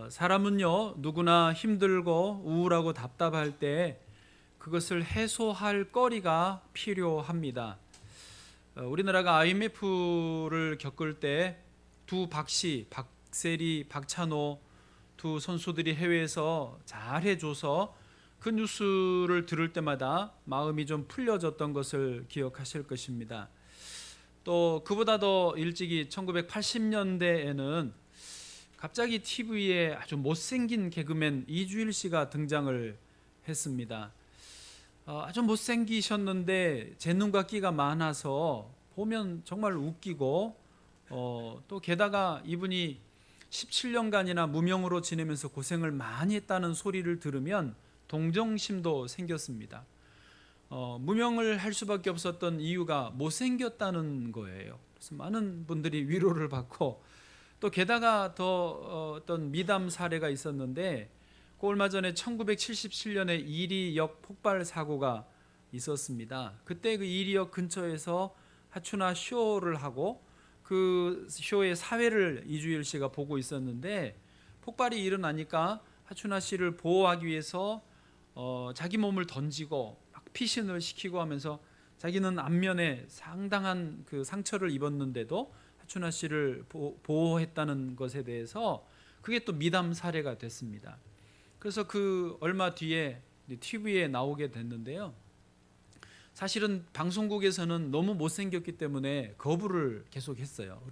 사람은요 누구나 힘들고 우울하고 답답할 때 그것을 해소할 거리가 필요합니다. 우리나라가 IMF를 겪을 때 두 박씨, 박세리, 박찬호 두 선수들이 해외에서 잘 해줘서 그 뉴스를 들을 때마다 마음이 좀 풀려졌던 것을 기억하실 것입니다. 또 그보다 더 일찍이 1980년대에는 갑자기 TV에 아주 못생긴 개그맨 이주일 씨가 등장을 했습니다. 아주 못생기셨는데 재능과 끼가 많아서 보면 정말 웃기고 또 게다가 이분이 17년간이나 무명으로 지내면서 고생을 많이 했다는 소리를 들으면 동정심도 생겼습니다. 무명을 할 수밖에 없었던 이유가 못생겼다는 거예요. 그래서 많은 분들이 위로를 받고 또 게다가 더 어떤 미담 사례가 있었는데 그 얼마 전에 1977년에 이리역 폭발 사고가 있었습니다. 그때 그 이리역 근처에서 하춘아 쇼를 하고 그 쇼의 사회를 이주일 씨가 보고 있었는데 폭발이 일어나니까 하춘아 씨를 보호하기 위해서 자기 몸을 던지고 막 피신을 시키고 하면서 자기는 안면에 상당한 그 상처를 입었는데도 하춘아 씨를 보호했다는 것에 대해서 그게 또 미담 사례가 됐습니다. 그래서 그 얼마 뒤에 TV에 나오게 됐는데요. 사실은 방송국에서는 너무 못생겼기 때문에 거부를 계속했어요.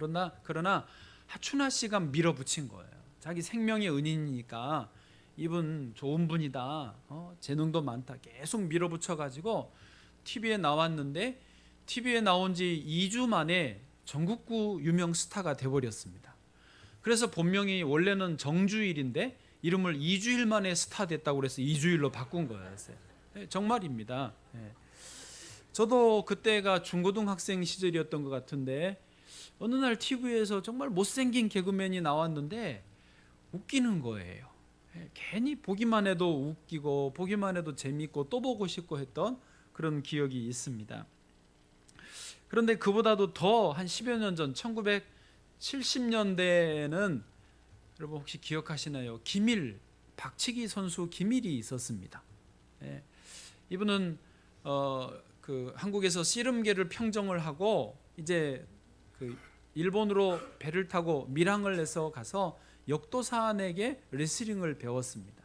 그러나 하춘아 씨가 밀어붙인 거예요. 자기 생명의 은인이니까 이분 좋은 분이다. 재능도 많다. 계속 밀어붙여가지고 TV에 나왔는데 TV에 나온 지 2주 만에 전국구 유명 스타가 돼버렸습니다. 그래서 본명이 원래는 정주일인데 이름을 이주일 만에 스타 됐다고 그래서 이주일로 바꾼 거예요. 정말입니다. 저도 그때가 중고등학생 시절이었던 것 같은데 어느 날 TV에서 정말 못생긴 개그맨이 나왔는데 웃기는 거예요. 괜히 보기만 해도 웃기고 보기만 해도 재밌고 또 보고 싶고 했던 그런 기억이 있습니다. 그런데 그보다도 더 한 10여 년 전 1970년대에는 여러분 혹시 기억하시나요? 김일, 박치기 선수 김일이 있었습니다. 이분은 그 한국에서 씨름계를 평정을 하고 이제 그 일본으로 배를 타고 밀항을 해서 가서 역도사에게 레슬링을 배웠습니다.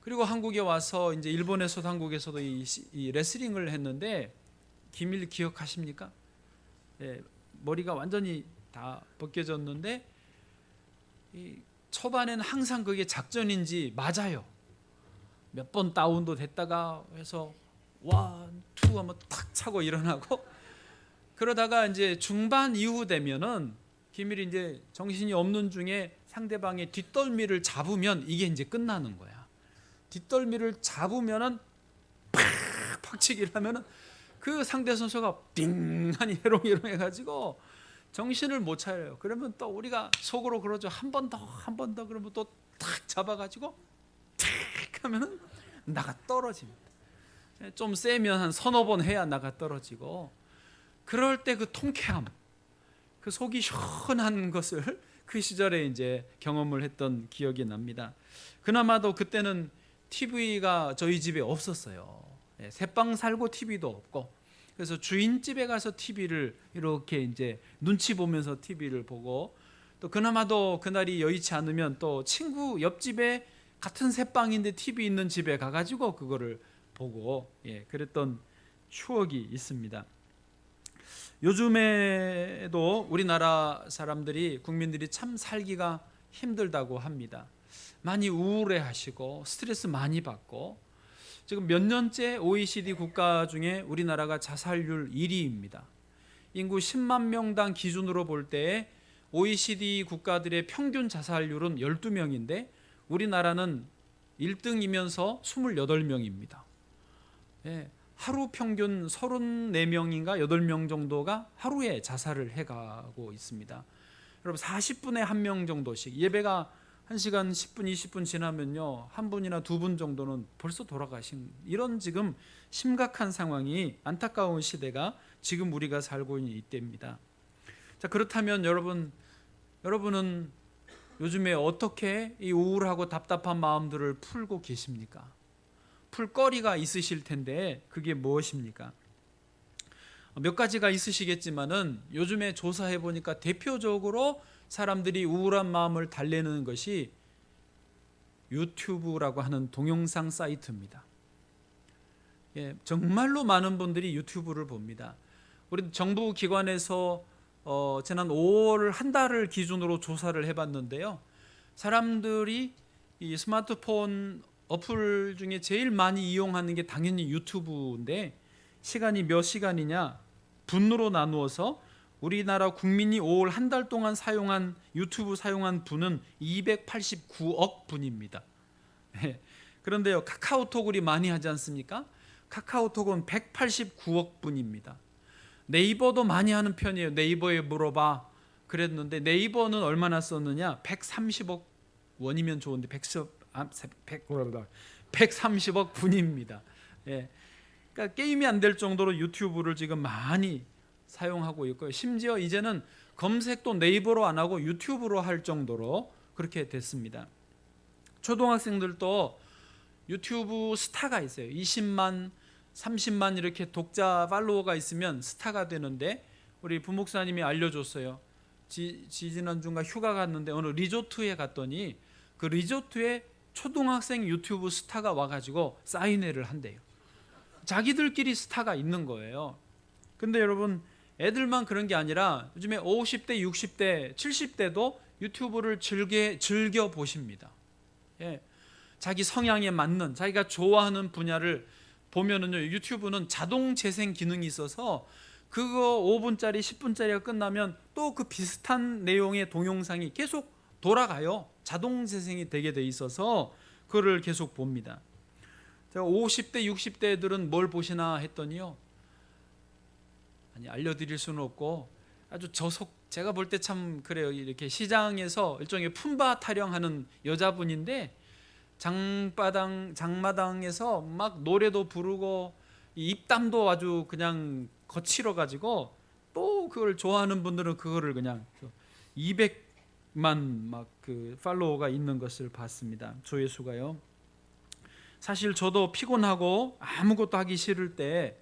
그리고 한국에 와서 이제 일본의 소당국에서도 이 레슬링을 했는데 김일 기억하십니까? 머리가 완전히 다 벗겨졌는데 초반에는 항상 그게 작전인지 맞아요. 몇 번 다운도 됐다가 해서 원, 투 하면 탁 차고 일어나고 그러다가 이제 중반 이후 되면은 김일이 이제 정신이 없는 중에 상대방의 뒷덜미를 잡으면 이게 이제 끝나는 거야. 뒷덜미를 잡으면은 팍치기를 하면은 그 상대 선수가 띵하니 해롱해롱 해가지고 정신을 못 차려요. 그러면 또 우리가 속으로 그러죠. 한 번 더 그러면 또 탁 잡아가지고 탁 하면은 나가 떨어집니다. 좀 세면 한 서너 번 해야 나가 떨어지고 그럴 때 그 통쾌함, 그 속이 시원한 것을 그 시절에 이제 경험을 했던 기억이 납니다. 그나마도 그때는 TV가 저희 집에 없었어요. 새빵 살고 TV도 없고 그래서 주인집에 가서 TV를 이렇게 이제 눈치 보면서 TV를 보고 또 그나마도 그날이 여의치 않으면 또 친구 옆집에 같은 새빵인데 TV 있는 집에 가가지고 그거를 보고 그랬던 추억이 있습니다. 요즘에도 우리나라 사람들이 국민들이 참 살기가 힘들다고 합니다. 많이 우울해하시고 스트레스 많이 받고 지금 몇 년째 OECD 국가 중에 우리나라가 자살률 1위입니다. 인구 10만 명당 기준으로 볼 때 OECD 국가들의 평균 자살률은 12명인데 우리나라는 1등이면서 28명입니다. 하루 평균 34명인가 8명 정도가 하루에 자살을 해가고 있습니다. 여러분 40분에 1명 정도씩 예배가 1시간 10분 20분 지나면요 한 분이나 두 분 정도는 벌써 돌아가신 이런 지금 심각한 상황이 안타까운 시대가 지금 우리가 살고 있는 이때입니다. 자 그렇다면 여러분은 요즘에 어떻게 이 우울하고 답답한 마음들을 풀고 계십니까? 풀거리가 있으실 텐데 그게 무엇입니까? 몇 가지가 있으시겠지만은 요즘에 조사해 보니까 대표적으로 사람들이 우울한 마음을 달래는 것이 유튜브라고 하는 동영상 사이트입니다. 예, 정말로 많은 분들이 유튜브를 봅니다. 우리 정부 기관에서 지난 5월 한 달을 기준으로 조사를 해봤는데요. 사람들이 이 스마트폰 어플 중에 제일 많이 이용하는 게 당연히 유튜브인데 시간이 몇 시간이냐? 분으로 나누어서 우리나라 국민이 5월 한 달 동안 사용한 유튜브 사용한 분은 289억 분입니다. 그런데요, 카카오톡을 많이 하지 않습니까? 카카오톡은 189억 분입니다. 네이버도 많이 하는 편이에요. 네이버에 물어봐 그랬는데 네이버는 얼마나 썼느냐? 130억 원이면 좋은데 130억 분입니다. 예. 그러니까 게임이 안 될 정도로 유튜브를 지금 많이 사용하고 있고요. 심지어 이제는 검색도 네이버로 안 하고 유튜브로 할 정도로 그렇게 됐습니다. 초등학생들도 유튜브 스타가 있어요. 20만, 30만 이렇게 독자 팔로워가 있으면 스타가 되는데 우리 부목사님이 알려줬어요. 지난주인가 휴가 갔는데 어느 리조트에 갔더니 그 리조트에 초등학생 유튜브 스타가 와가지고 사인회를 한대요. 자기들끼리 스타가 있는 거예요. 근데 여러분, 애들만 그런 게 아니라 요즘에 50대, 60대, 70대도 유튜브를 즐겨 보십니다. 예. 자기 성향에 맞는, 자기가 좋아하는 분야를 보면은요, 유튜브는 자동 재생 기능이 있어서 그거 5분짜리, 10분짜리가 끝나면 또 그 비슷한 내용의 동영상이 계속 돌아가요. 자동 재생이 되게 돼 있어서 그거를 계속 봅니다. 제가 50대, 60대 애들은 뭘 보시나 했더니요, 아니 알려드릴 수는 없고 아주 제가 볼 때 참 그래요. 이렇게 시장에서 일종의 품바 타령하는 여자분인데 장마당에서 막 노래도 부르고 입담도 아주 그냥 거칠어 가지고 또 그걸 좋아하는 분들은 그거를 그냥 200만 막 그 팔로워가 있는 것을 봤습니다. 조회수가요. 사실 저도 피곤하고 아무것도 하기 싫을 때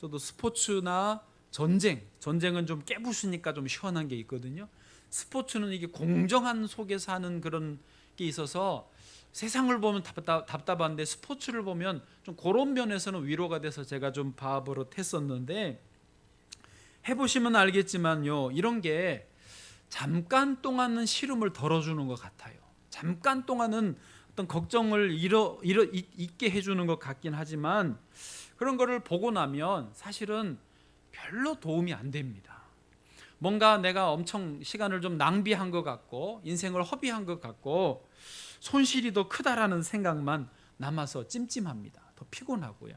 저도 스포츠나 전쟁은 좀 깨부수니까 좀 시원한 게 있거든요. 스포츠는 이게 공정한 속에서 하는 그런 게 있어서 세상을 보면 답답한데 스포츠를 보면 좀 그런 면에서는 위로가 돼서 제가 좀 봐버릇했었는데, 해보시면 알겠지만요, 이런 게 잠깐 동안은 시름을 덜어주는 것 같아요. 잠깐 동안은 어떤 걱정을 잊게 해주는 것 같긴 하지만 그런 거를 보고 나면 사실은 별로 도움이 안 됩니다. 뭔가 내가 엄청 시간을 좀 낭비한 것 같고 인생을 허비한 것 같고 손실이 더 크다라는 생각만 남아서 찜찜합니다. 더 피곤하고요.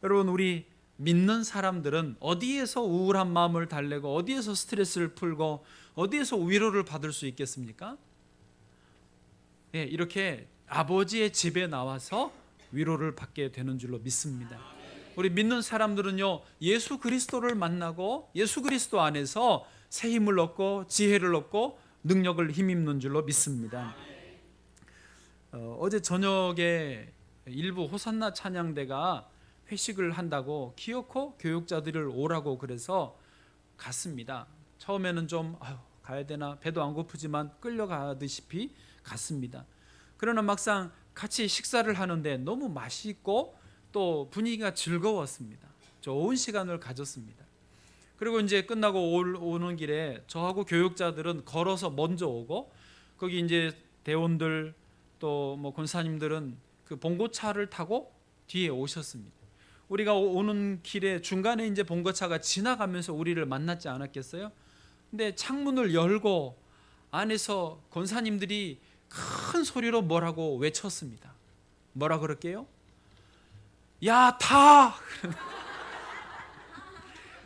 여러분, 우리 믿는 사람들은 어디에서 우울한 마음을 달래고 어디에서 스트레스를 풀고 어디에서 위로를 받을 수 있겠습니까? 예, 이렇게 아버지의 집에 나와서 위로를 받게 되는 줄로 믿습니다. 우리 믿는 사람들은요, 예수 그리스도를 만나고 예수 그리스도 안에서 새 힘을 얻고 지혜를 얻고 능력을 힘입는 줄로 믿습니다. 어제 저녁에 일부 호산나 찬양대가 회식을 한다고 기어코 교육자들을 오라고 그래서 갔습니다. 처음에는 좀 가야 되나 배도 안 고프지만 끌려가듯이 갔습니다. 그러나 막상 같이 식사를 하는데 너무 맛있고 또 분위기가 즐거웠습니다. 좋은 시간을 가졌습니다. 그리고 이제 끝나고 오는 길에 저하고 교육자들은 걸어서 먼저 오고 거기 이제 대원들 또 뭐 권사님들은 그 봉고차를 타고 뒤에 오셨습니다. 우리가 오는 길에 중간에 이제 봉고차가 지나가면서 우리를 만났지 않았겠어요? 근데 창문을 열고 안에서 권사님들이 큰 소리로 뭐라고 외쳤습니다. 뭐라 그럴게요? 야, 타!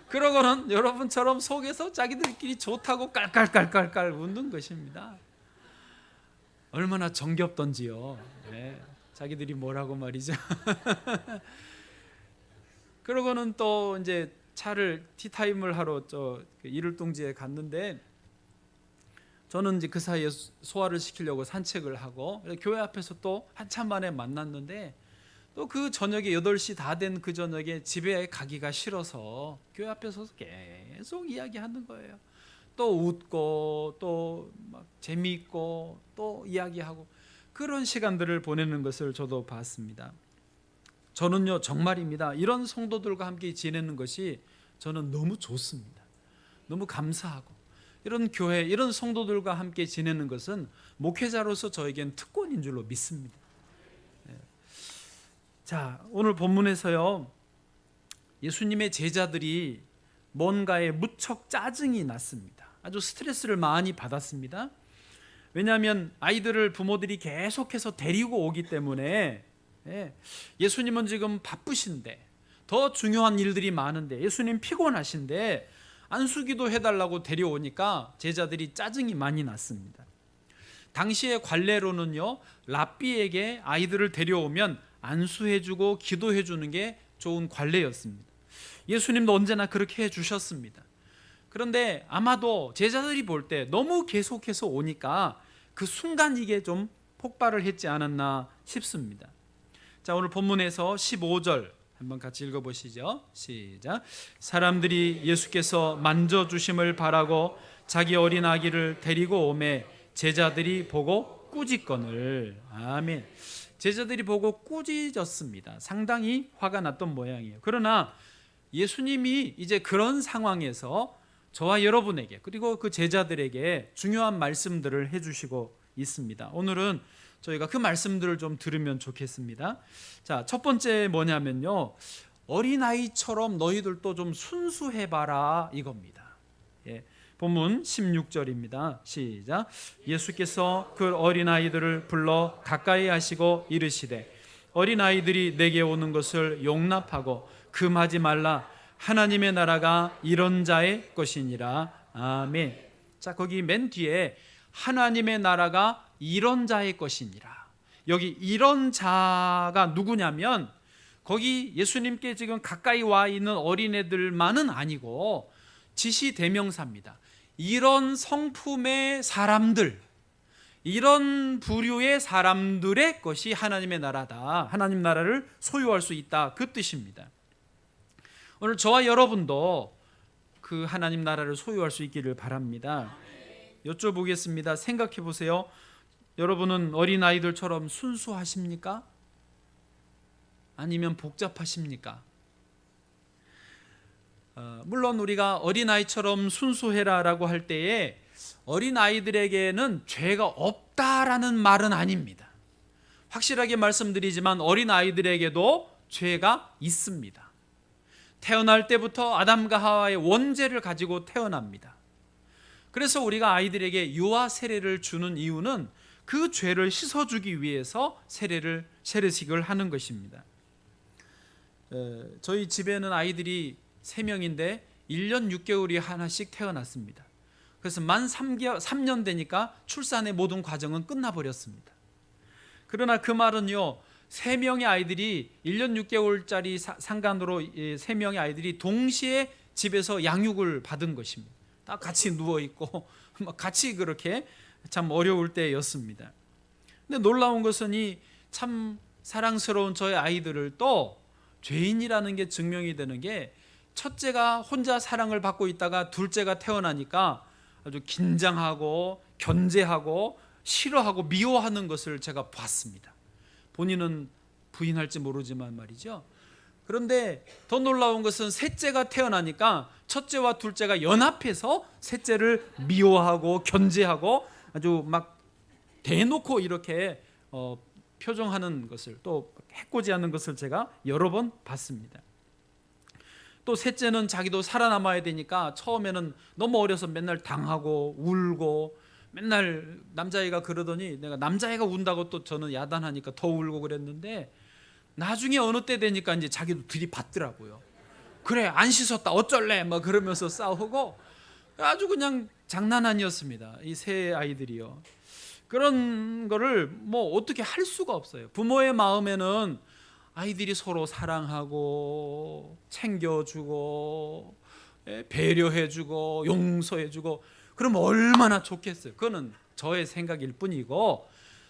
그러고는 여러분처럼 속에서 자기들끼리 좋다고 깔깔깔깔깔 웃는 것입니다. 얼마나 정겹던지요. 네, 자기들이 뭐라고 말이죠. 그러고는 또 이제 차를 티타임을 하러 이를동지에 갔는데 저는 이제 그 사이에 소화를 시키려고 산책을 하고 교회 앞에서 또 한참 만에 만났는데 또 그 저녁에 8시 다 된 그 저녁에 집에 가기가 싫어서 교회 앞에서 계속 이야기하는 거예요. 또 웃고 또 막 재미있고 또 이야기하고 그런 시간들을 보내는 것을 저도 봤습니다. 저는요 정말입니다. 이런 성도들과 함께 지내는 것이 저는 너무 좋습니다. 너무 감사하고 이런 교회 이런 성도들과 함께 지내는 것은 목회자로서 저에겐 특권인 줄로 믿습니다. 자, 오늘 본문에서요 예수님의 제자들이 뭔가에 무척 짜증이 났습니다. 아주 스트레스를 많이 받았습니다. 왜냐하면 아이들을 부모들이 계속해서 데리고 오기 때문에 예수님은 지금 바쁘신데 더 중요한 일들이 많은데 예수님 피곤하신데 안수기도 해달라고 데려오니까 제자들이 짜증이 많이 났습니다. 당시의 관례로는요 랍비에게 아이들을 데려오면 안수해주고 기도해주는 게 좋은 관례였습니다. 예수님도 언제나 그렇게 해주셨습니다. 그런데 아마도 제자들이 볼 때 너무 계속해서 오니까 그 순간 이게 좀 폭발을 했지 않았나 싶습니다. 자, 오늘 본문에서 15절 한번 같이 읽어보시죠. 시작. 사람들이 예수께서 만져주심을 바라고 자기 어린 아기를 데리고 오매 제자들이 보고 꾸짖거늘. 아멘. 제자들이 보고 꾸짖었습니다. 상당히 화가 났던 모양이에요. 그러나 예수님이 이제 그런 상황에서 저와 여러분에게 그리고 그 제자들에게 중요한 말씀들을 해주시고 있습니다. 오늘은 저희가 그 말씀들을 좀 들으면 좋겠습니다. 자, 첫 번째 뭐냐면요 어린아이처럼 너희들도 좀 순수해봐라 이겁니다. 본문 16절입니다. 시작. 예수께서 그 어린아이들을 불러 가까이 하시고 이르시되 어린아이들이 내게 오는 것을 용납하고 금하지 말라. 하나님의 나라가 이런 자의 것이니라. 아멘. 자, 거기 맨 뒤에 하나님의 나라가 이런 자의 것이니라. 여기 이런 자가 누구냐면 거기 예수님께 지금 가까이 와 있는 어린애들만은 아니고 지시대명사입니다. 이런 성품의 사람들, 이런 부류의 사람들의 것이 하나님의 나라다. 하나님 나라를 소유할 수 있다. 그 뜻입니다. 오늘 저와 여러분도 그 하나님 나라를 소유할 수 있기를 바랍니다. 여쭤보겠습니다. 생각해 보세요. 여러분은 어린아이들처럼 순수하십니까? 아니면 복잡하십니까? 물론 우리가 어린아이처럼 순수해라라고 할 때에 어린아이들에게는 죄가 없다라는 말은 아닙니다. 확실하게 말씀드리지만 어린아이들에게도 죄가 있습니다. 태어날 때부터 아담과 하와의 원죄를 가지고 태어납니다. 그래서 우리가 아이들에게 유아 세례를 주는 이유는 그 죄를 씻어주기 위해서 세례식을 하는 것입니다. 저희 집에는 아이들이 3명인데 1년 6개월이 하나씩 태어났습니다. 그래서 만 3년 되니까 출산의 모든 과정은 끝나버렸습니다. 그러나 그 말은요 3명의 아이들이 1년 6개월짜리 상간으로 3명의 아이들이 동시에 집에서 양육을 받은 것입니다. 다 같이 누워있고 같이 그렇게 참 어려울 때였습니다. 근데 놀라운 것은 이 참 사랑스러운 저의 아이들을 또 죄인이라는 게 증명이 되는 게 첫째가 혼자 사랑을 받고 있다가 둘째가 태어나니까 아주 긴장하고 견제하고 싫어하고 미워하는 것을 제가 봤습니다. 본인은 부인할지 모르지만 말이죠. 그런데 더 놀라운 것은 셋째가 태어나니까 첫째와 둘째가 연합해서 셋째를 미워하고 견제하고 아주 막 대놓고 이렇게 표정하는 것을 또 해코지하는 것을 제가 여러 번 봤습니다. 또 셋째는 자기도 살아남아야 되니까 처음에는 너무 어려서 맨날 당하고 울고 맨날 남자애가 그러더니 내가 남자애가 운다고 또 저는 야단하니까 더 울고 그랬는데 나중에 어느 때 되니까 이제 자기도 들이받더라고요. 그래 안 씻었다 어쩔래 막 그러면서 싸우고 아주 그냥 장난 아니었습니다. 이 세 아이들이요. 그런 거를 뭐 어떻게 할 수가 없어요. 부모의 마음에는 아이들이 서로 사랑하고 챙겨주고 배려해주고 용서해주고 그럼 얼마나 좋겠어요. 그거는 저의 생각일 뿐이고,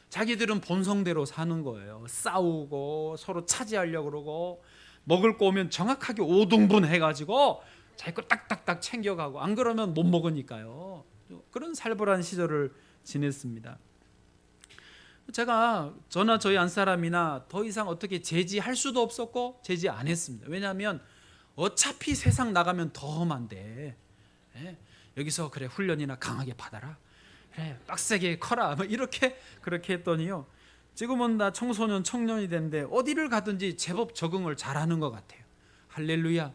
자기들은 본성대로 사는 거예요. 싸우고 서로 차지하려고 그러고, 먹을 거 오면 정확하게 5등분 해가지고 자기 거 딱딱딱 챙겨가고, 안 그러면 못 먹으니까요. 그런 살벌한 시절을 지냈습니다. 제가 저나 저희 안사람이나 더 이상 어떻게 제지할 수도 없었고 제지 안 했습니다. 왜냐하면 어차피 세상 나가면 더 험한데, 여기서 그래 훈련이나 강하게 받아라, 그래 빡세게 커라, 뭐 이렇게 그렇게 했더니요, 지금은 나 청소년 청년이 됐는데 어디를 가든지 제법 적응을 잘하는 것 같아요. 할렐루야.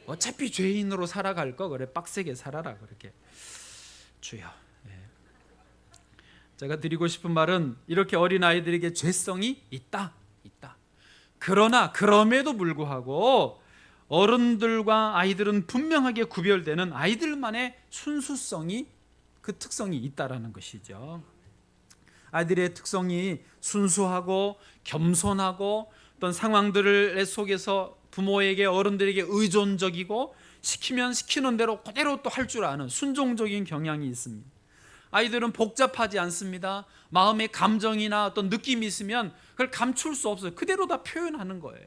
어차피 죄인으로 살아갈 거 그래 빡세게 살아라, 그렇게. 주여. 제가 드리고 싶은 말은, 이렇게 어린아이들에게 죄성이 있다. 그러나 그럼에도 불구하고 어른들과 아이들은 분명하게 구별되는 아이들만의 순수성이, 그 특성이 있다라는 것이죠. 아이들의 특성이 순수하고 겸손하고, 어떤 상황들 속에서 부모에게, 어른들에게 의존적이고, 시키면 시키는 대로 그대로 또 할 줄 아는 순종적인 경향이 있습니다. 아이들은 복잡하지 않습니다. 마음의 감정이나 어떤 느낌이 있으면 그걸 감출 수 없어요. 그대로 다 표현하는 거예요.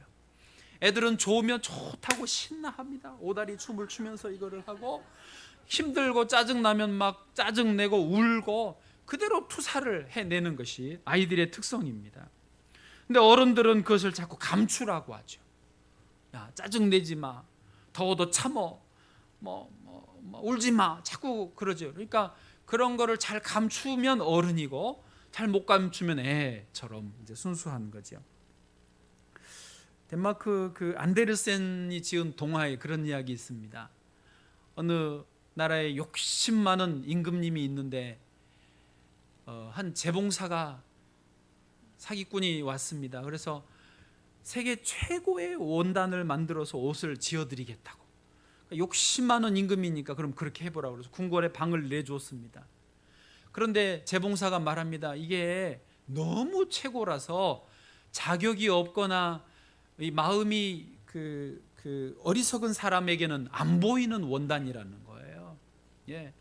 애들은 좋으면 좋다고 신나합니다. 오다리 춤을 추면서 이거를 하고, 힘들고 짜증나면 막 짜증내고 울고, 그대로 투사를 해내는 것이 아이들의 특성입니다. 근데 어른들은 그것을 자꾸 감추라고 하죠. 야, 짜증내지 마, 더워도 참어, 울지 마, 자꾸 그러죠. 그러니까 그런 거를 잘 감추면 어른이고, 잘 못 감추면 애처럼 이제 순수한 거죠. 덴마크 그 안데르센이 지은 동화에 그런 이야기 있습니다. 어느 나라에 욕심 많은 임금님이 있는데, 한 재봉사가, 사기꾼이 왔습니다. 그래서 세계 최고의 원단을 만들어서 옷을 지어드리겠다고. 욕심 많은 임금이니까 그럼 그렇게 해보라고 그래서 궁궐에 방을 내줬습니다. 그런데 재봉사가 말합니다. 이게 너무 최고라서 자격이 없거나 이 마음이 그 어리석은 사람에게는 안 보이는 원단이라는 거예요. 예.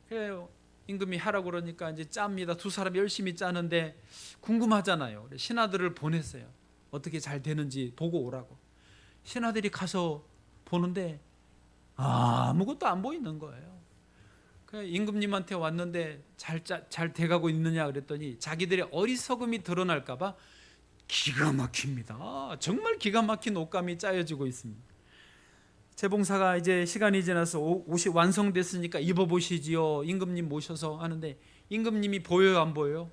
그래요. 임금이 하라고 그러니까 이제 짭니다. 두 사람이 열심히 짜는데 궁금하잖아요. 신하들을 보냈어요. 어떻게 잘 되는지 보고 오라고. 신하들이 가서 보는데 아무것도 안 보이는 거예요. 임금님한테 왔는데 잘 돼가고 있느냐 그랬더니 자기들의 어리석음이 드러날까 봐 기가 막힙니다. 정말 기가 막힌 옷감이 짜여지고 있습니다. 재봉사가 이제 시간이 지나서 옷이 완성됐으니까 입어보시지요. 임금님 모셔서 하는데, 임금님이 보여요, 안 보여요?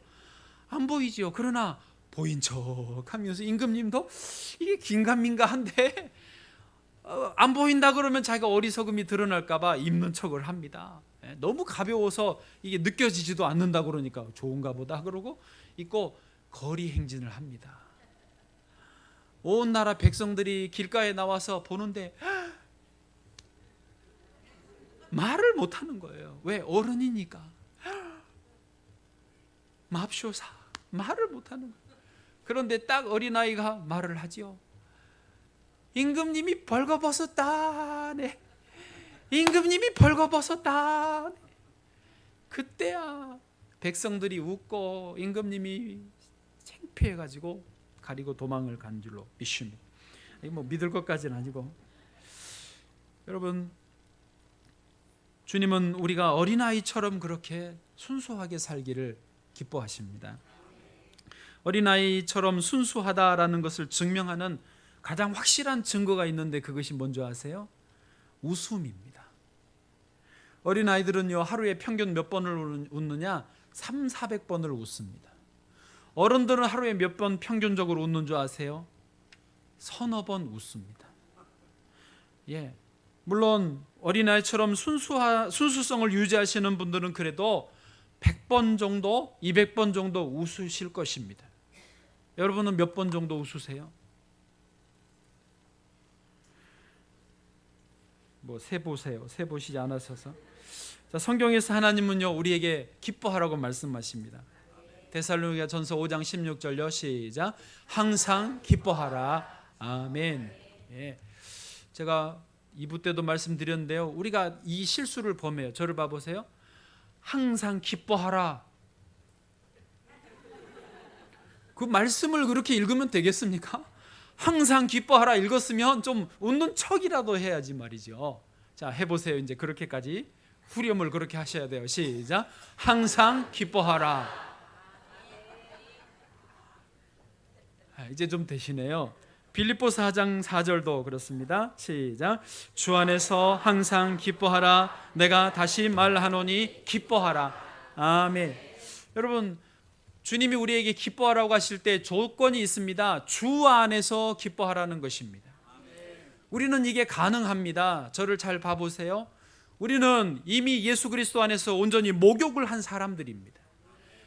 안 보이지요. 그러나 보인 척 하면서 임금님도 이게 긴가민가한데 안 보인다 그러면 자기가 어리석음이 드러날까 봐 입는 척을 합니다. 너무 가벼워서 이게 느껴지지도 않는다 그러니까 좋은가 보다 그러고 입고 거리 행진을 합니다. 온 나라 백성들이 길가에 나와서 보는데 말을 못하는 거예요. 왜? 어른이니까. 맙쇼사, 말을 못하는 거예요. 그런데 딱 어린아이가 말을 하지요. 임금님이 벌거벗었다. 네. 임금님이 벌거벗었다. 네. 그때야 백성들이 웃고 임금님이 창피해가지고 가리고 도망을 간 줄로 믿습니다. 뭐 믿을 것까지는 아니고. 여러분, 주님은 우리가 어린아이처럼 그렇게 순수하게 살기를 기뻐하십니다. 어린아이처럼 순수하다라는 것을 증명하는 가장 확실한 증거가 있는데, 그것이 뭔지 아세요? 웃음입니다. 어린아이들은요, 하루에 평균 몇 번을 웃느냐? 300~400번을 웃습니다. 어른들은 하루에 몇 번 평균적으로 웃는 줄 아세요? 서너 번 웃습니다. 예, 물론 어린아이처럼 순수성을 유지하시는 분들은 그래도 100번 정도, 200번 정도 웃으실 것입니다. 여러분은 몇 번 정도 웃으세요? 뭐 세보세요. 세보시지 않으셔서. 자, 성경에서 하나님은요, 우리에게 기뻐하라고 말씀하십니다. 데살로니가 전서 5장 16절요. 시작. 항상 기뻐하라. 아멘. 예. 제가 2부 때도 말씀드렸는데요. 우리가 이 실수를 범해요. 저를 봐보세요. 항상 기뻐하라. 그 말씀을 그렇게 읽으면 되겠습니까? 항상 기뻐하라 읽었으면 좀 웃는 척이라도 해야지 말이죠. 자, 해보세요. 이제 그렇게까지 후렴을 그렇게 하셔야 돼요. 시작. 항상 기뻐하라. 이제 좀 되시네요. 빌립보서 4장 4절도 그렇습니다. 시작. 주 안에서 항상 기뻐하라. 내가 다시 말하노니 기뻐하라. 아멘. 여러분, 주님이 우리에게 기뻐하라고 하실 때 조건이 있습니다. 주 안에서 기뻐하라는 것입니다. 우리는 이게 가능합니다. 저를 잘 봐보세요. 우리는 이미 예수 그리스도 안에서 온전히 목욕을 한 사람들입니다.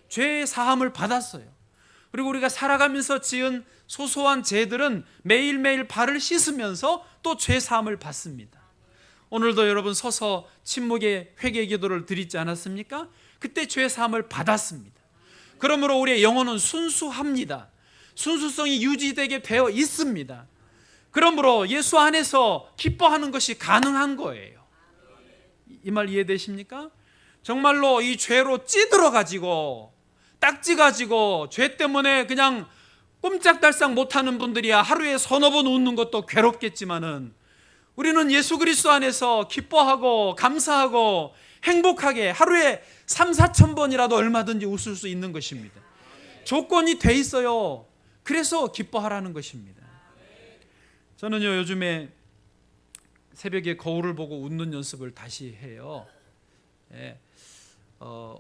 죄의 사함을 받았어요. 그리고 우리가 살아가면서 지은 소소한 죄들은 매일매일 발을 씻으면서 또 죄 사함을 받습니다. 오늘도 여러분 서서 침묵의 회개 기도를 드리지 않았습니까? 그때 죄 사함을 받았습니다. 그러므로 우리의 영혼은 순수합니다. 순수성이 유지되게 되어 있습니다. 그러므로 예수 안에서 기뻐하는 것이 가능한 거예요. 이 말 이해되십니까? 정말로 이 죄로 찌들어 가지고 딱지 가지고 죄 때문에 그냥 꼼짝달싹 못하는 분들이야 하루에 서너 번 웃는 것도 괴롭겠지만은 우리는 예수 그리스도 안에서 기뻐하고 감사하고 행복하게 하루에 3, 4천 번이라도 얼마든지 웃을 수 있는 것입니다. 조건이 돼 있어요. 그래서 기뻐하라는 것입니다. 저는요, 요즘에 새벽에 거울을 보고 웃는 연습을 다시 해요. 예.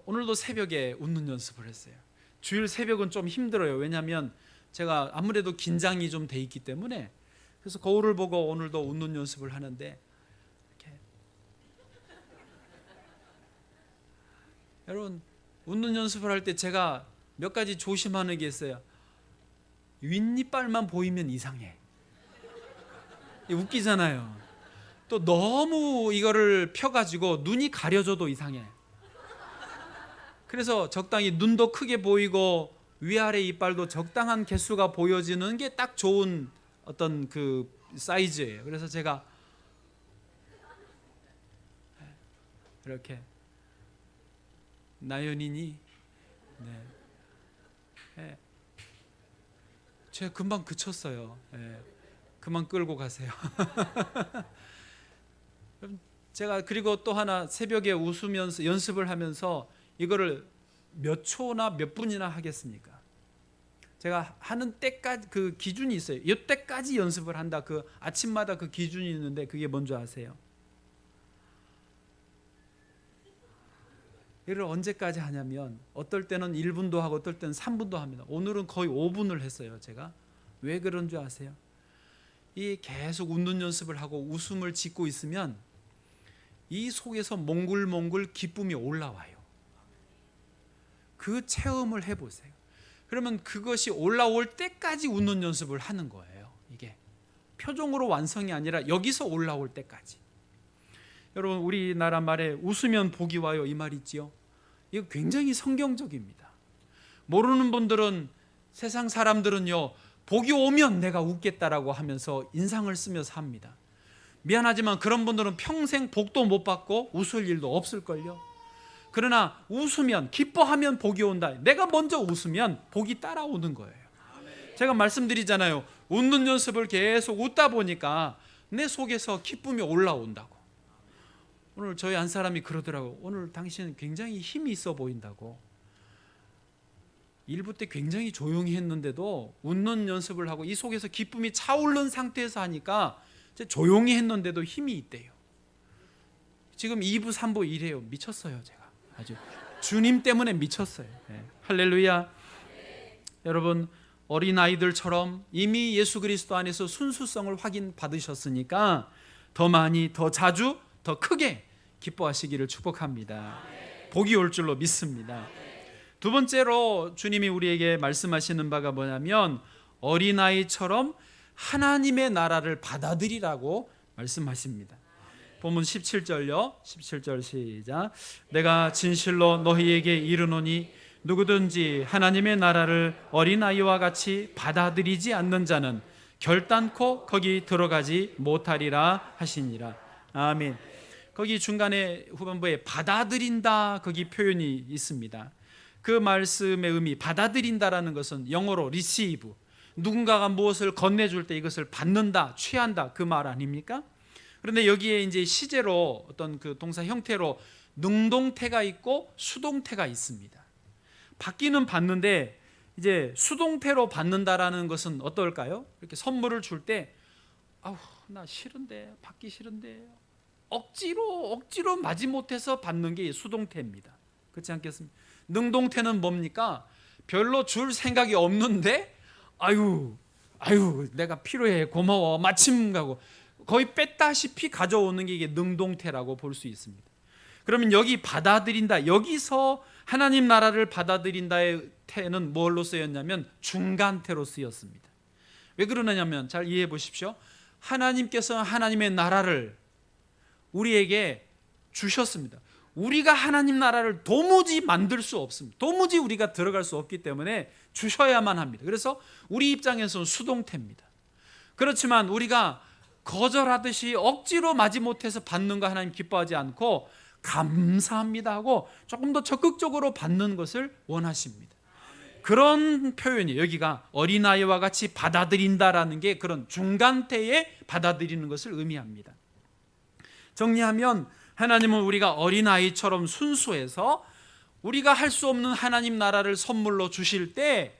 오늘도 새벽에 웃는 연습을 했어요. 주일 새벽은 좀 힘들어요. 왜냐하면 제가 아무래도 긴장이 좀 돼 있기 때문에. 그래서 거울을 보고 오늘도 웃는 연습을 하는데 이렇게. 여러분, 웃는 연습을 할 때 제가 몇 가지 조심하는 게 있어요. 윗니빨만 보이면 이상해. 웃기잖아요. 또 너무 이거를 펴가지고 눈이 가려져도 이상해. 그래서 적당히 눈도 크게 보이고 위아래 이빨도 적당한 개수가 보여지는 게 딱 좋은 어떤 그 사이즈예요. 그래서 제가 이렇게 나연이니, 네. 네. 제가 금방 그쳤어요. 네. 그만 끌고 가세요. 제가 그리고 또 하나 새벽에 웃으면서 연습을 하면서 이거를 몇 초나 몇 분이나 하겠습니까? 제가 하는 때까지 그 기준이 있어요. 이때까지 연습을 한다. 그 아침마다 그 기준이 있는데 그게 뭔지 아세요? 이를 언제까지 하냐면 어떨 때는 1분도 하고 어떨 때는 3분도 합니다. 오늘은 거의 5분을 했어요. 제가 왜 그런 줄 아세요? 이 계속 웃는 연습을 하고 웃음을 짓고 있으면 이 속에서 몽글몽글 기쁨이 올라와요. 그 체험을 해보세요. 그러면 그것이 올라올 때까지 웃는 연습을 하는 거예요. 이게 표정으로 완성이 아니라 여기서 올라올 때까지. 여러분, 우리나라 말에 웃으면 복이 와요 이 말 있지요. 이거 굉장히 성경적입니다. 모르는 분들은, 세상 사람들은요, 복이 오면 내가 웃겠다라고 하면서 인상을 쓰며 삽니다. 미안하지만 그런 분들은 평생 복도 못 받고 웃을 일도 없을걸요. 그러나 웃으면, 기뻐하면 복이 온다. 내가 먼저 웃으면 복이 따라오는 거예요. 제가 말씀드리잖아요. 웃는 연습을 계속 웃다 보니까 내 속에서 기쁨이 올라온다고. 오늘 저희 한 사람이 그러더라고. 오늘 당신은 굉장히 힘이 있어 보인다고. 일부 때 굉장히 조용히 했는데도 웃는 연습을 하고 이 속에서 기쁨이 차오른 상태에서 하니까 조용히 했는데도 힘이 있대요. 지금 2부 3부 이래요. 미쳤어요. 제가 아주 주님 때문에 미쳤어요. 네. 할렐루야. 여러분, 어린아이들처럼 이미 예수 그리스도 안에서 순수성을 확인받으셨으니까 더 많이, 더 자주, 더 크게 기뻐하시기를 축복합니다. 복이 올 줄로 믿습니다. 두 번째로 주님이 우리에게 말씀하시는 바가 뭐냐면 어린아이처럼 하나님의 나라를 받아들이라고 말씀하십니다. 본문 17절요. 17절 시작. 내가 진실로 너희에게 이르노니 누구든지 하나님의 나라를 어린아이와 같이 받아들이지 않는 자는 결단코 거기 들어가지 못하리라 하시니라. 아멘. 거기 중간에 후반부에 받아들인다 거기 표현이 있습니다. 그 말씀의 의미, 받아들인다라는 것은 영어로 receive, 누군가가 무엇을 건네줄 때 이것을 받는다, 취한다 그 말 아닙니까? 그런데 여기에 이제 시제로 어떤 그 동사 형태로 능동태가 있고 수동태가 있습니다. 받기는 받는데 이제 수동태로 받는다라는 것은 어떨까요? 이렇게 선물을 줄 때 아우 나 싫은데, 받기 싫은데, 억지로 마지못해서 받는 게 수동태입니다. 그렇지 않겠습니까? 능동태는 뭡니까? 별로 줄 생각이 없는데 아유 내가 필요해, 고마워, 마침 가고 거의 뺐다시피 가져오는 게 이게 능동태라고 볼 수 있습니다. 그러면 여기 받아들인다, 여기서 하나님 나라를 받아들인다의 태는 뭘로 쓰였냐면 중간태로 쓰였습니다. 왜 그러냐면 잘 이해해 보십시오. 하나님께서 하나님의 나라를 우리에게 주셨습니다. 우리가 하나님 나라를 도무지 만들 수 없습니다. 도무지 우리가 들어갈 수 없기 때문에 주셔야만 합니다. 그래서 우리 입장에서는 수동태입니다. 그렇지만 우리가 거절하듯이 억지로 마지못해서 받는 거 하나님 기뻐하지 않고 감사합니다 하고 조금 더 적극적으로 받는 것을 원하십니다. 그런 표현이 여기가 어린아이와 같이 받아들인다라는 게 그런 중간태에 받아들이는 것을 의미합니다. 정리하면 하나님은 우리가 어린아이처럼 순수해서 우리가 할 수 없는 하나님 나라를 선물로 주실 때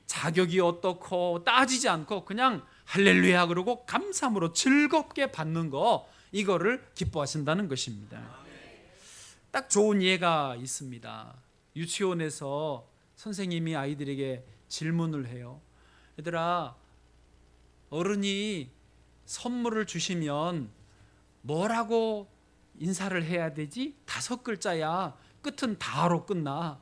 자격이 어떻고 따지지 않고 그냥 할렐루야 그러고 감사함으로 즐겁게 받는 거, 이거를 기뻐하신다는 것입니다. 딱 좋은 예가 있습니다. 유치원에서 선생님이 아이들에게 질문을 해요. 얘들아, 어른이 선물을 주시면 뭐라고 인사를 해야 되지? 5글자야. 끝은 다로 끝나.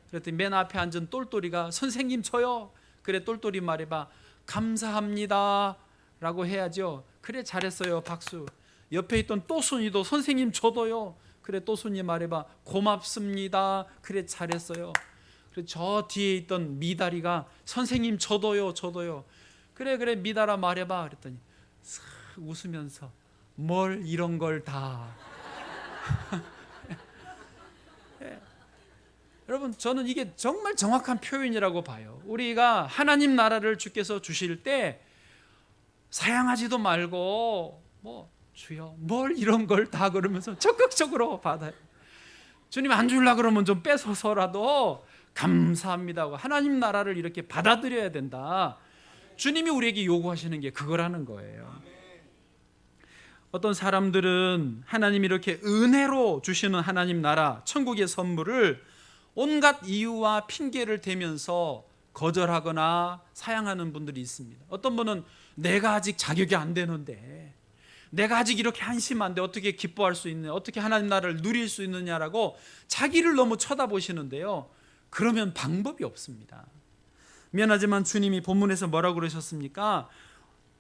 그랬더니 맨 앞에 앉은 똘똘이가 선생님 저요. 그래 똘똘이 말해봐. 감사합니다 라고 해야죠. 그래 잘했어요. 박수. 옆에 있던 또순이도 선생님 저도요. 그래 또순이 말해봐. 고맙습니다. 그래 잘했어요. 그래 저 뒤에 있던 미다리가 선생님 저도요. 그래 미다라 말해봐. 그랬더니 슥 웃으면서 뭘 이런 걸 다. 네. 여러분, 저는 이게 정말 정확한 표현이라고 봐요. 우리가 하나님 나라를 주께서 주실 때 사양하지도 말고 뭐 주여 뭘 이런 걸 다 그러면서 적극적으로 받아요. 주님 안 주려고 그러면 좀 뺏어서라도 감사합니다 하고 하나님 나라를 이렇게 받아들여야 된다. 주님이 우리에게 요구하시는 게 그거라는 거예요. 어떤 사람들은 하나님이 이렇게 은혜로 주시는 하나님 나라, 천국의 선물을 온갖 이유와 핑계를 대면서 거절하거나 사양하는 분들이 있습니다. 어떤 분은 내가 아직 자격이 안 되는데, 내가 아직 이렇게 한심한데 어떻게 기뻐할 수 있느냐, 어떻게 하나님 나라를 누릴 수 있느냐라고 자기를 너무 쳐다보시는데요, 그러면 방법이 없습니다. 미안하지만 주님이 본문에서 뭐라고 그러셨습니까?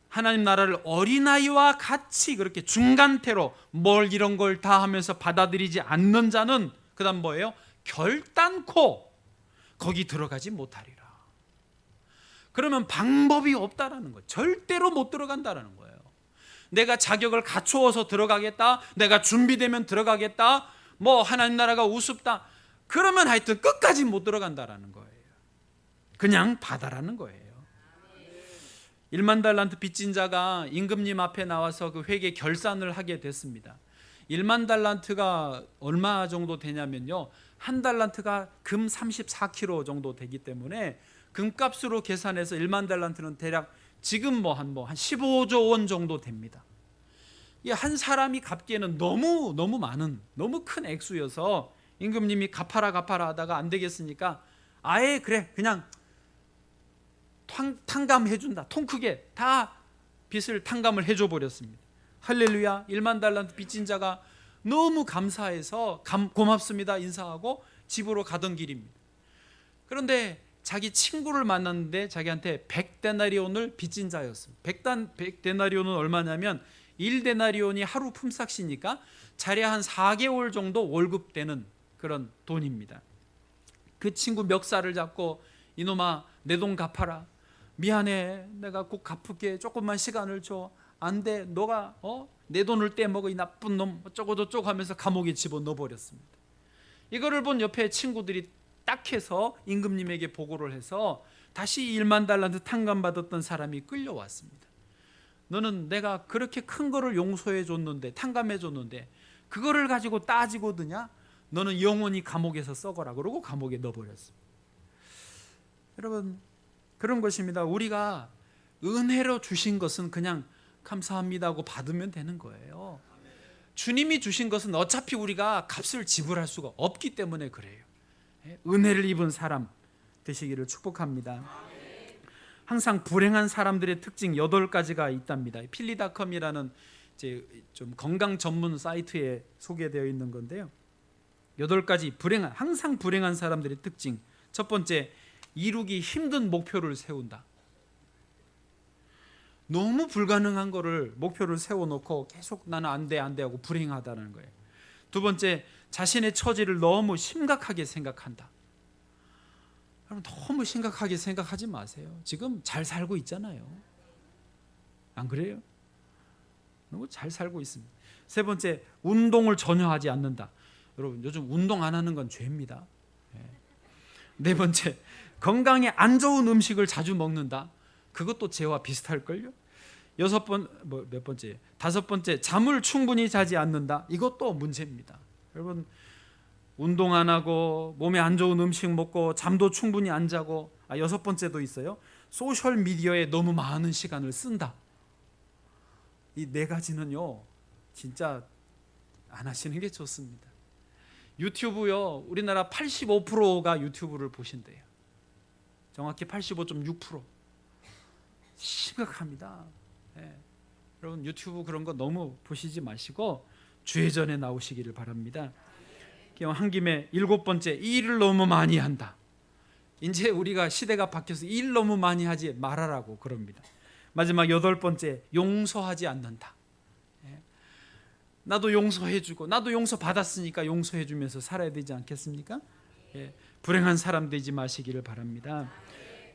하나님 나라를 어린아이와 같이 그렇게 중간태로 뭘 이런 걸 다 하면서 받아들이지 않는 자는 그 다음 뭐예요? 결단코 거기 들어가지 못하리라. 그러면 방법이 없다라는 거예요. 절대로 못 들어간다라는 거예요. 내가 자격을 갖추어서 들어가겠다, 내가 준비되면 들어가겠다, 뭐 하나님 나라가 우습다, 그러면 하여튼 끝까지 못 들어간다라는 거예요. 그냥 받아라는 거예요. 1만 달란트 빚진 자가 임금님 앞에 나와서 그 회계 결산을 하게 됐습니다. 1만 달란트가 얼마 정도 되냐면요, 한 달란트가 금 34kg 정도 되기 때문에 금값으로 계산해서 1만 달란트는 대략 지금 한 15조 원 정도 됩니다. 이 한 사람이 갚기에는 너무 많은, 너무 큰 액수여서 임금님이 갚아라 하다가 안 되겠으니까 아예 그냥 탕감해준다, 통 크게 다 빚을 탕감을 해줘 버렸습니다. 할렐루야. 1만 달란트 빚진 자가 너무 감사해서 고맙습니다 인사하고 집으로 가던 길입니다. 그런데 자기 친구를 만났는데 자기한테 100데나리온을 빚진 자였습니다. 100데나리온은 얼마냐면 1데나리온이 하루 품삯이니까 자리에 한 4개월 정도 월급 되는 그런 돈입니다. 그 친구 멱살을 잡고 이놈아 내 돈 갚아라, 미안해, 내가 꼭 갚을게, 조금만 시간을 줘. 안 돼, 너가 내 돈을 떼먹어 이 나쁜 놈, 어쩌고저쩌고 하면서 감옥에 집어넣어 버렸습니다. 이거를 본 옆에 친구들이 딱 해서 임금님에게 보고를 해서 다시 1만 달란트 탕감받았던 사람이 끌려왔습니다. 너는 내가 그렇게 큰 거를 용서해 줬는데, 탕감해 줬는데 그거를 가지고 따지고 드냐? 너는 영원히 감옥에서 썩어라. 그러고 감옥에 넣어버렸습니다. 여러분, 그런 것입니다. 우리가 은혜로 주신 것은 그냥 감사합니다 하고 받으면 되는 거예요. 주님이 주신 것은 어차피 우리가 값을 지불할 수가 없기 때문에 그래요. 은혜를 입은 사람 되시기를 축복합니다. 항상 불행한 사람들의 특징 8가지가 있답니다. 필리닷컴이라는 이제 좀 건강 전문 사이트에 소개되어 있는 건데요. 8가지 항상 불행한 사람들의 특징. 첫 번째, 이루기 힘든 목표를 세운다. 너무 불가능한 거를 목표를 세워놓고 계속 나는 안 돼 하고 불행하다는 거예요. 두 번째, 자신의 처지를 너무 심각하게 생각한다. 여러분, 너무 심각하게 생각하지 마세요. 지금 잘 살고 있잖아요. 안 그래요? 너무 잘 살고 있습니다. 세 번째, 운동을 전혀 하지 않는다. 여러분, 요즘 운동 안 하는 건 죄입니다. 네 번째, 건강에 안 좋은 음식을 자주 먹는다. 그것도 죄와 비슷할걸요. 다섯 번째, 잠을 충분히 자지 않는다. 이것도 문제입니다. 여러분, 운동 안 하고 몸에 안 좋은 음식 먹고 잠도 충분히 안 자고, 여섯 번째도 있어요. 소셜 미디어에 너무 많은 시간을 쓴다. 이 4가지는요 진짜 안 하시는 게 좋습니다. 유튜브요, 우리나라 85%가 유튜브를 보신대요. 정확히 85.6%. 심각합니다. 여러분, 유튜브 그런 거 너무 보시지 마시고 주회전에 나오시기를 바랍니다. 한 김에 7번째, 이 일을 너무 많이 한다. 이제 우리가 시대가 바뀌어서 일 너무 많이 하지 말아라고 그럽니다. 마지막 8번째, 용서하지 않는다. 나도 용서해주고 나도 용서 받았으니까 용서해주면서 살아야 되지 않겠습니까? 불행한 사람 되지 마시기를 바랍니다.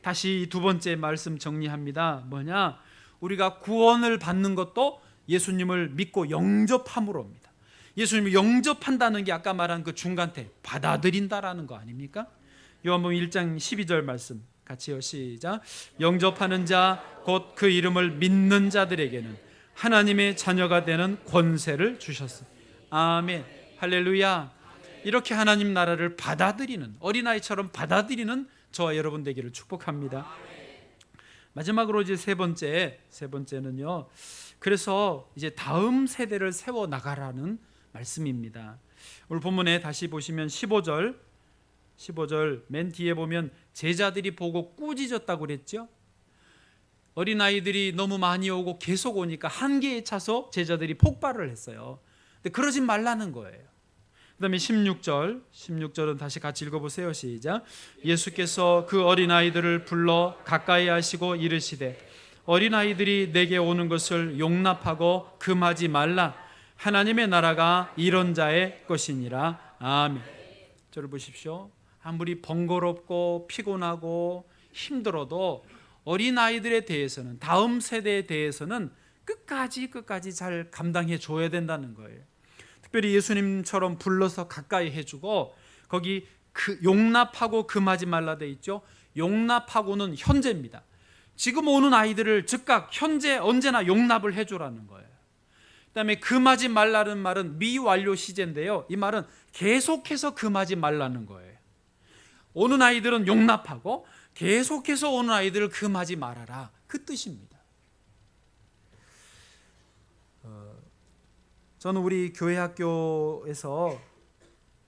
다시 2번째 말씀 정리합니다. 뭐냐? 우리가 구원을 받는 것도 예수님을 믿고 영접함으로입니다. 예수님을 영접한다는 게 아까 말한 그 중간태, 받아들인다라는 거 아닙니까? 요한복음 1장 12절 말씀 같이요, 시작. 영접하는 자 곧 그 이름을 믿는 자들에게는 하나님의 자녀가 되는 권세를 주셨습니다. 아멘, 할렐루야. 이렇게 하나님 나라를 받아들이는, 어린아이처럼 받아들이는 저와 여러분 되기를 축복합니다. 마지막으로 이제 세 번째는요, 그래서 이제 다음 세대를 세워 나가라는 말씀입니다. 오늘 본문에 다시 보시면 15절 맨 뒤에 보면 제자들이 보고 꾸짖었다고 그랬죠. 어린아이들이 너무 많이 오고 계속 오니까 한계에 차서 제자들이 폭발을 했어요. 근데 그러지 말라는 거예요. 그 다음에 16절은 다시 같이 읽어보세요. 시작. 예수께서 그 어린아이들을 불러 가까이 하시고 이르시되 어린아이들이 내게 오는 것을 용납하고 금하지 말라. 하나님의 나라가 이런 자의 것이니라. 아멘. 저를 보십시오. 아무리 번거롭고 피곤하고 힘들어도 어린아이들에 대해서는, 다음 세대에 대해서는 끝까지 잘 감당해 줘야 된다는 거예요. 특별히 예수님처럼 불러서 가까이 해주고, 거기 용납하고 금하지 말라 돼 있죠. 용납하고는 현재입니다. 지금 오는 아이들을 즉각 현재 언제나 용납을 해주라는 거예요. 그다음에 금하지 말라는 말은 미완료 시제인데요, 이 말은 계속해서 금하지 말라는 거예요. 오는 아이들은 용납하고 계속해서 오는 아이들을 금하지 말아라, 그 뜻입니다. 저는 우리 교회 학교에서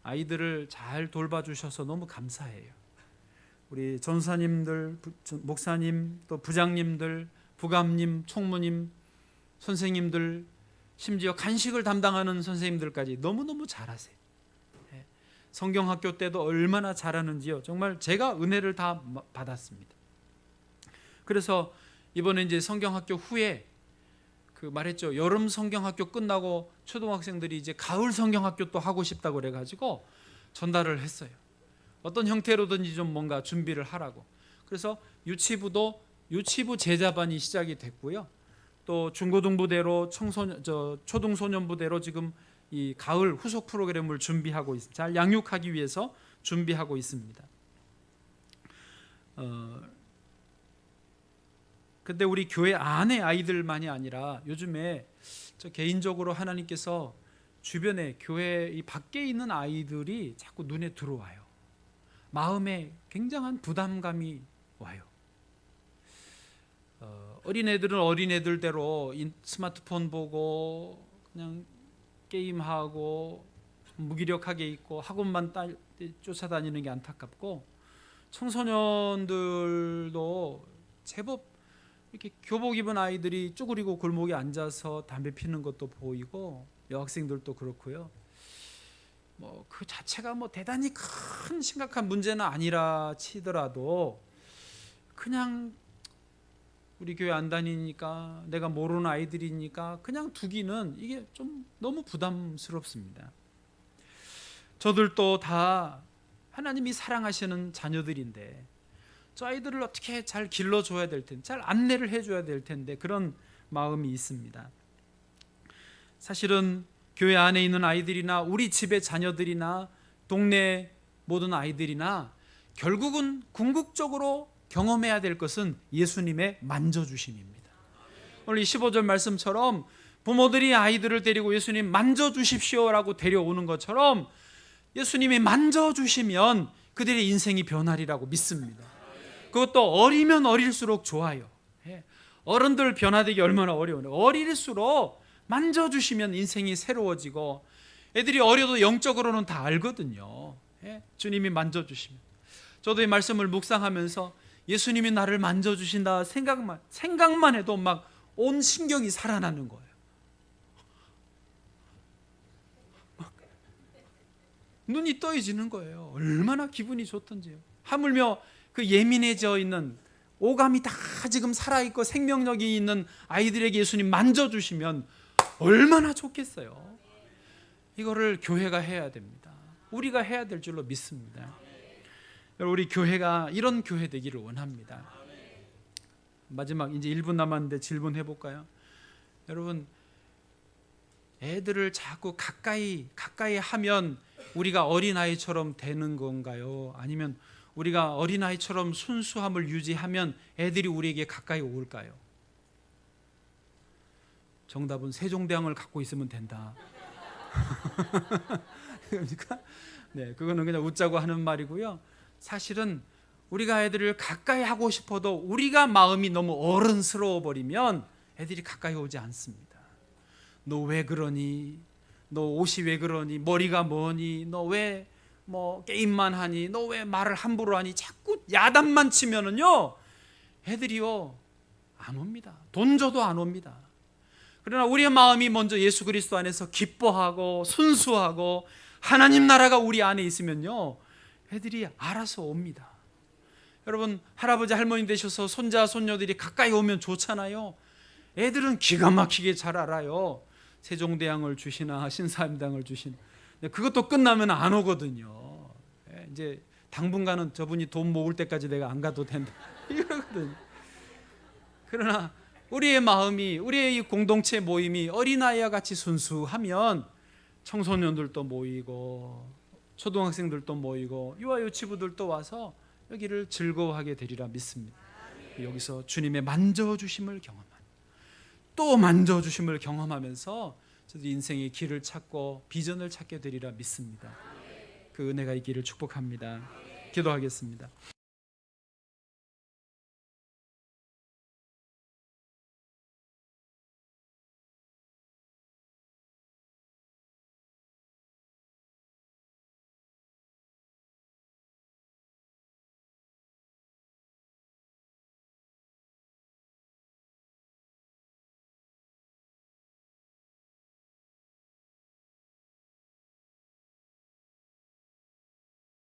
아이들을 잘 돌봐주셔서 너무 감사해요. 우리 전사님들, 목사님, 또 부장님들, 부감님, 총무님, 선생님들, 심지어 간식을 담당하는 선생님들까지 너무너무 잘하세요. 성경학교 때도 얼마나 잘하는지요. 정말 제가 은혜를 다 받았습니다. 그래서 이번에 이제 성경학교 후에 말했죠. 여름 성경학교 끝나고 초등학생들이 이제 가을 성경학교 또 하고 싶다고 그래가지고 전달을 했어요. 어떤 형태로든지 좀 뭔가 준비를 하라고. 그래서 유치부도 유치부 제자반이 시작이 됐고요. 또 중고등부대로 초등소년부대로 지금 이 가을 후속 프로그램을 준비하고 잘 양육하기 위해서 준비하고 있습니다. 근데 우리 교회 안에 아이들만이 아니라 요즘에 저 개인적으로 하나님께서 주변에 교회 이 밖에 있는 아이들이 자꾸 눈에 들어와요. 마음에 굉장한 부담감이 와요. 어린애들은 어린애들대로 스마트폰 보고 그냥 게임하고 무기력하게 있고 학원만 쫓아다니는 게 안타깝고, 청소년들도 제법 이렇게 교복 입은 아이들이 쭈그리고 골목에 앉아서 담배 피는 것도 보이고, 여학생들도 그렇고요. 뭐 그 자체가 뭐 대단히 큰 심각한 문제는 아니라 치더라도 그냥 우리 교회 안 다니니까, 내가 모르는 아이들이니까 그냥 두기는 이게 좀 너무 부담스럽습니다. 저들도 다 하나님이 사랑하시는 자녀들인데 저 아이들을 어떻게 잘 길러줘야 될 텐데, 잘 안내를 해줘야 될 텐데, 그런 마음이 있습니다. 사실은 교회 안에 있는 아이들이나 우리 집의 자녀들이나 동네 모든 아이들이나 결국은 궁극적으로 경험해야 될 것은 예수님의 만져주심입니다. 오늘 이 15절 말씀처럼 부모들이 아이들을 데리고 예수님 만져주십시오라고 데려오는 것처럼 예수님이 만져주시면 그들의 인생이 변하리라고 믿습니다. 그것도 어리면 어릴수록 좋아요. 어른들 변화되기 얼마나 어려워요. 어릴수록 만져주시면 인생이 새로워지고, 애들이 어려도 영적으로는 다 알거든요. 주님이 만져주시면. 저도 이 말씀을 묵상하면서 예수님이 나를 만져주신다 생각만 해도 막 온 신경이 살아나는 거예요. 눈이 떠해지는 거예요. 얼마나 기분이 좋던지요. 하물며 그 예민해져 있는, 오감이 다 지금 살아있고 생명력이 있는 아이들에게 예수님 만져주시면 얼마나 좋겠어요. 이거를 교회가 해야 됩니다. 우리가 해야 될 줄로 믿습니다. 우리 교회가 이런 교회 되기를 원합니다. 마지막 이제 1분 남았는데 질문해 볼까요? 여러분, 애들을 자꾸 가까이 하면 우리가 어린아이처럼 되는 건가요? 아니면 우리가 어린아이처럼 순수함을 유지하면 애들이 우리에게 가까이 올까요? 정답은 세종대왕을 갖고 있으면 된다. 그러니까 네, 그거는 그냥 웃자고 하는 말이고요. 사실은 우리가 애들을 가까이 하고 싶어도 우리가 마음이 너무 어른스러워 버리면 애들이 가까이 오지 않습니다. 너 왜 그러니? 너 옷이 왜 그러니? 머리가 뭐니? 너 왜 뭐 게임만 하니? 너 왜 말을 함부로 하니? 자꾸 야단만 치면은요, 애들이요 안 옵니다. 돈 줘도 안 옵니다. 그러나 우리의 마음이 먼저 예수 그리스도 안에서 기뻐하고 순수하고 하나님 나라가 우리 안에 있으면요, 애들이 알아서 옵니다. 여러분, 할아버지 할머니 되셔서 손자 손녀들이 가까이 오면 좋잖아요. 애들은 기가 막히게 잘 알아요. 세종대왕을 주시나 신사임당을 주시나. 그것도 끝나면 안 오거든요. 이제 당분간은 저분이 돈 모을 때까지 내가 안 가도 된다 이러거든요. 그러나 우리의 마음이, 우리의 이 공동체 모임이 어린아이와 같이 순수하면 청소년들도 모이고 초등학생들도 모이고 유아유치부들도 와서 여기를 즐거워하게 되리라 믿습니다. 여기서 주님의 만져주심을 경험하는, 또 만져주심을 경험하면서 저도 인생의 길을 찾고 비전을 찾게 되리라 믿습니다. 그 은혜가 있기를 축복합니다. 기도하겠습니다.